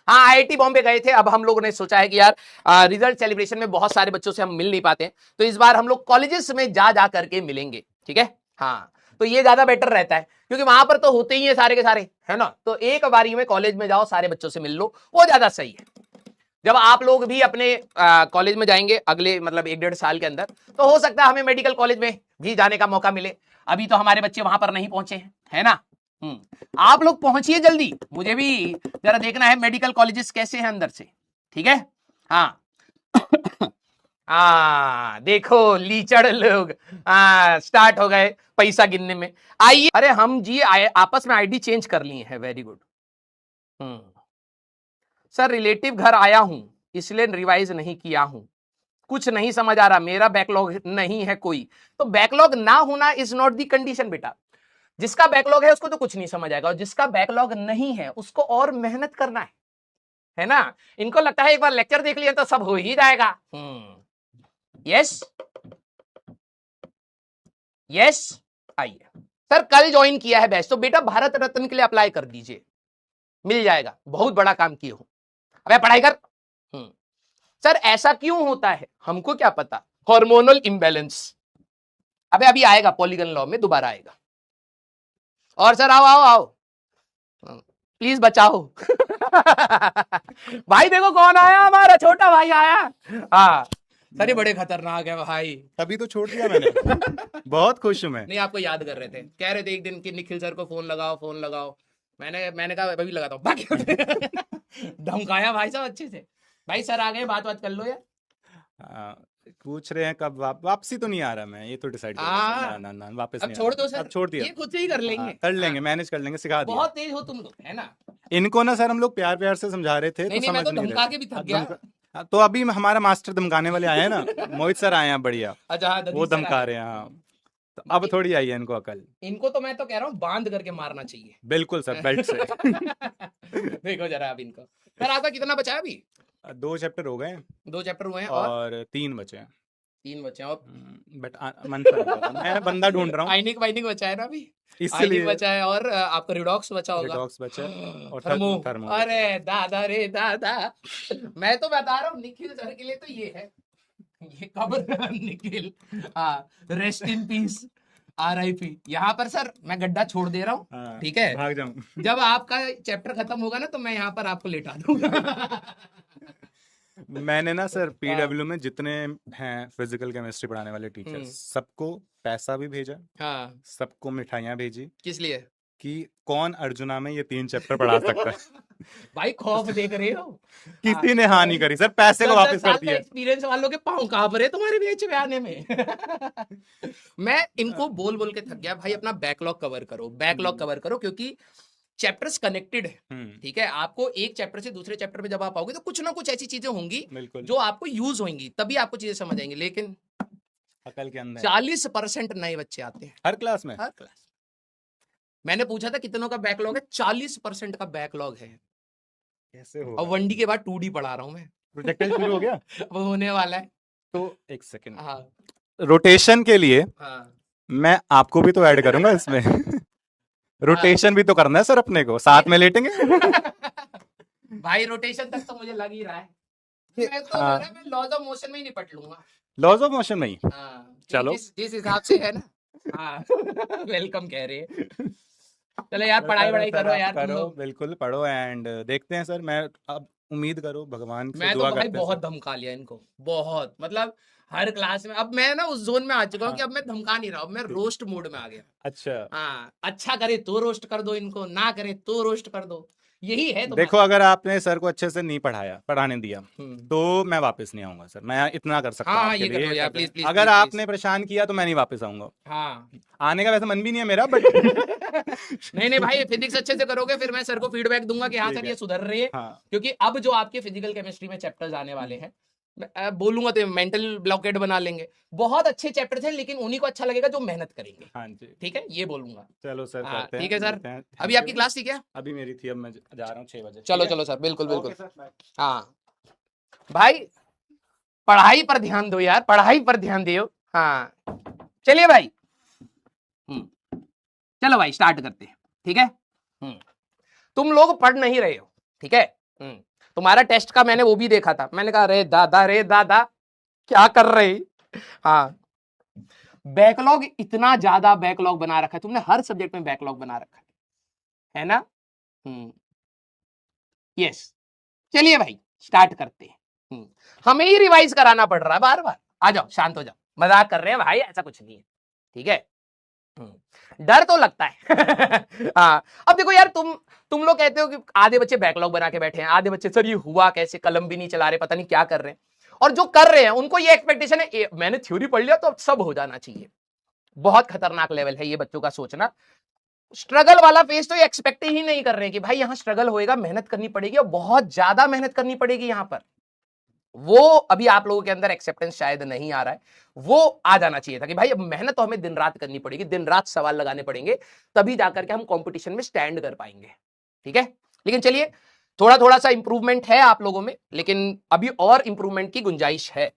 हाँ, आईआईटी बॉम्बे गए थे। अब हम लोगों ने सोचा है कि यार रिजल्ट सेलिब्रेशन में बहुत सारे बच्चों से हम मिल नहीं पाते, तो इस बार हम लोग कॉलेजेस में जा करके मिलेंगे, ठीक है। हाँ, तो ये ज्यादा बेटर रहता है, क्योंकि वहां पर तो होते ही है सारे के सारे, है ना। तो एक बारी में कॉलेज में जाओ, सारे बच्चों से मिल लो, वो ज्यादा सही है। जब आप लोग भी अपने कॉलेज में जाएंगे अगले मतलब 1-1.5 साल के अंदर, तो हो सकता है हमें मेडिकल कॉलेज में भी जाने का मौका मिले। अभी तो हमारे बच्चे वहां पर नहीं पहुंचे हैं, है ना। आप लोग पहुंचिए जल्दी, मुझे भी जरा देखना है मेडिकल कॉलेजेस कैसे हैं अंदर से, ठीक है। हाँ देखो लीचड़ लोग स्टार्ट हो गए पैसा गिनने में। आइए, अरे हम जी आपस में आईडी चेंज कर लिए हैं, वेरी गुड। सर रिलेटिव घर आया हूं, इसलिए रिवाइज नहीं किया हूं, कुछ नहीं समझ आ रहा, मेरा बैकलॉग नहीं है कोई। तो बैकलॉग ना होना इज नॉट दी कंडीशन बेटा। जिसका बैकलॉग है उसको तो कुछ नहीं समझ आएगा, और जिसका बैकलॉग नहीं है उसको और मेहनत करना है ना। इनको लगता है एक बार लेक्चर देख लिया तो सब हो ही जाएगा। यस यस, आइए। सर कल ज्वाइन किया है बैच, तो बेटा भारत रत्न के लिए अप्लाई कर दीजिए, मिल जाएगा, बहुत बड़ा काम किए हो। अबे पढ़ाई कर। सर ऐसा क्यों होता है, हमको क्या पता, हार्मोनल इंबैलेंस। अबे अभी आएगा, पॉलीगन लॉ में दोबारा आएगा। और सर आओ आओ आओ, प्लीज बचाओ। भाई देखो कौन आया, हमारा छोटा भाई आया। हाँ सर, ये बड़े खतरनाक है भाई। तभी तो छोड़ दिया मैंने। बहुत खुश हूं मैं। नहीं, आपको याद कर रहे थे, कह रहे थे एक दिन कि निखिल सर को फोन लगाओ फोन लगाओ। मैंने कहा अभी लगाता हूँ, बाकी धमकाया भाई साहब अच्छे से। भाई सर आ गए, बात बात कर लो यार। पूछ रहे हैं कब वापसी तो नहीं आ रहा मैं, ये तो डिसाइड कर लिया। ना ना ना, वापस अब नहीं छोड़ आ रहा। दो सर, अब छोड़ दिया, ये खुद से ही कर लेंगे। कर लेंगे, मैनेज कर लेंगे, सिखा दिया। बहुत तेज हो तुम लोग, है ना। इनको ना सर हम लोग प्यार प्यार से समझा रहे थे, नहीं, तो नहीं, मैं समझ तो नहीं धमका रहे के भी थक थे। गया। तो अभी हमारा मास्टर धमकाने वाले आए हैं ना, मोहित सर आए हैं बढ़िया, अच्छा हाँ, वो दधीच सर धमका आए। रहे हैं। हाँ, तो अब थोड़ी आई है इनको अकल। इनको तो मैं तो कह रहा हूँ बांध करके मारना चाहिए। बिल्कुल सर, बेल्ट से। देखो जरा अब इनको। सर आपका कितना बचा है अभी? 2 चैप्टर हो गए 2 चैप्टर हुए हैं और 3 बचे हैं। 3 बचे हैं, और बट मन से नहीं होगा। मैं बंदा ढूंढ रहा हूँ आइनिक वाइनिक बचा है ना अभी। आइनिक इसलिए। बचा है, और आपका रिडॉक्स बचा होगा। रिडॉक्स बचा है और थर्मो। थर्मो अरे बचा है। दादा रे दादा, मैं तो बता रहा हूँ निखिल सर के लिए तो ये है, ये कब्र निखिल। हाँ, रेस्ट इन पीस, RIP। यहाँ पर सर मैं गड्ढा छोड़ दे रहा हूँ, हाँ, ठीक है। भाग जाऊं। जब आपका चैप्टर खत्म होगा ना, तो मैं यहाँ पर आपको लेटा दूंगा। मैंने ना सर हाँ। पीडब्ल्यू में जितने हैं फिजिकल केमिस्ट्री पढ़ाने वाले टीचर्स, सबको पैसा भी भेजा, हाँ, सबको मिठाइयाँ भेजी, किस लिए? कि कौन अर्जुना में ये 3 चैप्टर पढ़ा सकता है। भाई खौफ देख रहे हो। किसी ने हाँ नहीं करी सर, पैसे को 10-10 वापस कर साल का दिया। एक्सपीरियंस वालों के पाँव कांप रहे तुम्हारे बीच में आने में। मैं इनको बोल बोल के थक गया भाई, अपना बैकलॉग कवर करो, बैकलॉग कवर करो, क्योंकि चैप्टर्स कनेक्टेड है, ठीक है। आपको एक चैप्टर से दूसरे चैप्टर पे जब आप आओगे तो कुछ ना कुछ ऐसी चीजें होंगी जो आपको यूज होंगी, तभी आपको चीजें समझ आएंगी। लेकिन अकल के अंदर 40% नए बच्चे आते हैं हर क्लास में। हर क्लास। मैंने पूछा था कितनों का बैकलॉग है, 40% का बैकलॉग है। कैसे हो? और 1D के बाद 2D पढ़ा रहा हूँ मैं। प्रोजेक्टाइल शुरू हो गया। वो होने वाला है। तो एक सेकंड, हाँ रोटेशन के लिए हाँ मैं आपको भी तो ऐड करूंगा इसमें। रोटेशन भी तो करना है सर, अपने को साथ में लेटेंगे। भाई रोटेशन तक तो मुझे लग ही रहा है, मैं तो लग रहा है मैं लॉज ऑफ मोशन में ही निपट लूंगा। लॉज ऑफ मोशन में ही। हाँ, चलो जिस हिसाब से है ना। हाँ, वेलकम कह रहे हैं। चलो यार, पढ़ाई करो यार तुम लोग। बिल्कुल पढ़ो एंड देखते हैं सर। मैं अब उम्मीद करो, भगवान से मैं तो दुआ भाई करते हैं बहुत सर। धमका लिया इनको, बहुत मतलब हर क्लास में। अब मैं ना उस जोन में आ चुका हूँ कि हाँ। अब मैं धमका नहीं रहा हूँ, मैं रोस्ट मोड में आ गया। अच्छा, हाँ, अच्छा करे तो रोस्ट कर दो इनको, ना करे तो रोस्ट कर दो, यही है देखो तुम्हारा। अगर आपने सर को अच्छे से नहीं पढ़ाने दिया हम्म। तो मैं वापिस नहीं आऊंगा सर। मैं इतना कर सकता हाँ हूँ हाँ, आपके ये कर लिए, दो यार, प्लीज प्लीज अगर प्लीज आपने प्लीज। परेशान किया तो मैं नहीं वापस आऊंगा। हाँ। आने का वैसे मन भी नहीं है मेरा, बट नहीं नहीं भाई, फिजिक्स अच्छे से करोगे फिर मैं सर को फीडबैक दूंगा कि हाँ ठीक सर है। ये सुधर रही है। हाँ। क्योंकि अब जो आपके फिजिकल केमिस्ट्री में चैप्टर्स आने वाले हैं, मैं बोलूंगा तो मेंटल ब्लॉकेड बना लेंगे। बहुत अच्छे चैप्टर्स हैं, लेकिन उन्हीं को अच्छा लगेगा जो मेहनत करेंगे। हाँ जी, ठीक है, ये बोलूंगा। चलो सर, हाँ करते ठीक हैं, है सर। मिलते हैं। अभी थैंक आपकी यू। क्लास थी क्या? अभी मेरी थी, अब मैं जा रहा हूँ 6 बजे। चलो ठीक है? चलो सर, बिल्कुल बिल्कुल। Okay sir, bye. हाँ भाई, पढ़ाई पर ध्यान दो यार, पढ़ाई पर ध्यान दो। हाँ चलिए भाई, चलो भाई स्टार्ट करते हैं, ठीक है। तुम लोग पढ़ नहीं रहे हो, ठीक है। तुम्हारा टेस्ट का मैंने वो भी देखा था, मैंने कहा रे दादा क्या कर रहे। हाँ, बैकलॉग, इतना ज्यादा बैकलॉग बना रखा है तुमने, हर सब्जेक्ट में बैकलॉग बना रखा है ना। यस, चलिए भाई स्टार्ट करते हैं। हमें ही रिवाइज कराना पड़ रहा है बार बार। आ जाओ, शांत हो जाओ, मजाक कर रहे हैं भाई, ऐसा कुछ नहीं है, ठीक है। डर तो लगता है। हाँ, अब देखो यार, तुम लोग कहते हो कि आधे बच्चे बैकलॉग बना के बैठे हैं, आधे बच्चे सर ये हुआ कैसे, कलम भी नहीं चला रहे, पता नहीं क्या कर रहे हैं। और जो कर रहे हैं उनको ये एक्सपेक्टेशन है मैंने थ्योरी पढ़ लिया तो अब सब हो जाना चाहिए। बहुत खतरनाक लेवल है ये बच्चों का सोचना। स्ट्रगल वाला फेज तो ये एक्सपेक्ट ही नहीं कर रहे हैं कि भाई यहां स्ट्रगल होएगा, मेहनत करनी पड़ेगी और बहुत ज्यादा मेहनत करनी पड़ेगी यहां पर। वो अभी आप लोगों के अंदर एक्सेप्टेंस शायद नहीं आ रहा है, वो आ जाना चाहिए था कि भाई अब मेहनत तो हमें दिन रात करनी पड़ेगी, दिन रात सवाल लगाने पड़ेंगे, तभी जाकर के हम कंपटीशन में स्टैंड कर पाएंगे, ठीक है। लेकिन चलिए, थोड़ा थोड़ा सा इंप्रूवमेंट है आप लोगों में, लेकिन अभी और इंप्रूवमेंट की गुंजाइश है।